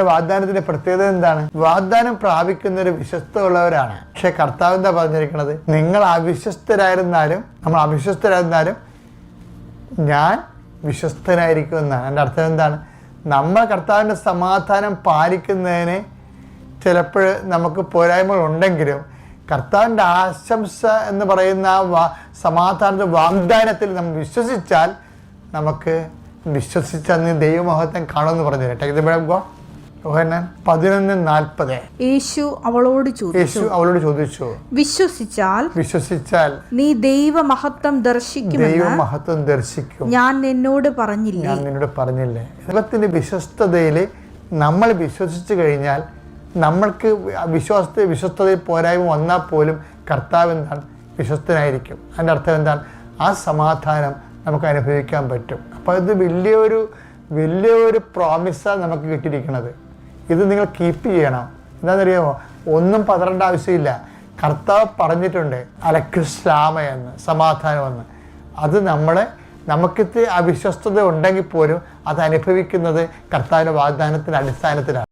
വാഗ്ദാനത്തിന്റെ പ്രത്യേകത എന്താണ്? വാഗ്ദാനം പ്രാപിക്കുന്നവർ വിശ്വസ്തയുള്ളവരാണ്. പക്ഷെ കർത്താവ് എന്താ പറഞ്ഞിരിക്കുന്നത്? നിങ്ങൾ നമ്മൾ അവിശ്വസ്തരായിരുന്നാലും ഞാൻ വിശ്വസ്തനായിരിക്കും എന്നാണ്. എൻ്റെ അർത്ഥം എന്താണ്? നമ്മൾ കർത്താവിൻ്റെ സമാധാനം പാലിക്കുന്നതിന് ചിലപ്പോൾ നമുക്ക് പോരായ്മകൾ ഉണ്ടെങ്കിലും കർത്താവിൻ്റെ ആശംസ എന്ന് പറയുന്ന സമാധാനത്തെ വാഗ്ദാനത്തിൽ നമ്മൾ വിശ്വസിച്ചാൽ നമുക്ക് വിശ്വസിച്ച ദൈവമഹത്വം കാണുമെന്ന് പറഞ്ഞു. 11:40 യേശു അവളോട് ചോദിച്ചു, വിശ്വസിച്ചാൽ നീ ദൈവമഹത്വം ദർശിക്കും. ഞാൻ നിന്നോട് പറഞ്ഞില്ലേ? ദൈവത്തിന്റെ വിശ്വസ്തതയിൽ നമ്മൾ വിശ്വസിച്ചു കഴിഞ്ഞാൽ നമ്മൾക്ക് വിശ്വസ്തതയിൽ പോരായ്മ വന്നാൽ പോലും കർത്താവ് എന്താണ്? വിശ്വസ്തനായിരിക്കും. അതിൻ്റെ അർത്ഥം എന്താണ്? ആ സമാധാനം നമുക്ക് അനുഭവിക്കാൻ പറ്റും. അപ്പോൾ ഇത് വലിയൊരു പ്രോമിസാണ് നമുക്ക് കിട്ടിയിരിക്കുന്നത്. ഇത് നിങ്ങൾ കീപ്പ് ചെയ്യണം. എന്താണെന്നറിയാമോ? ഒന്നും പതറേണ്ട ആവശ്യമില്ല. കർത്താവ് പറഞ്ഞിട്ടുണ്ട് അലക്രിസ്ലാമ എന്ന്, സമാധാനമെന്ന്. അത് നമുക്കിത് അവിശ്വസ്തത ഉണ്ടെങ്കിൽ പോലും അത് അനുഭവിക്കുന്നത് കർത്താവിൻ്റെ വാഗ്ദാനത്തിൻ്റെ അടിസ്ഥാനത്തിലാണ്.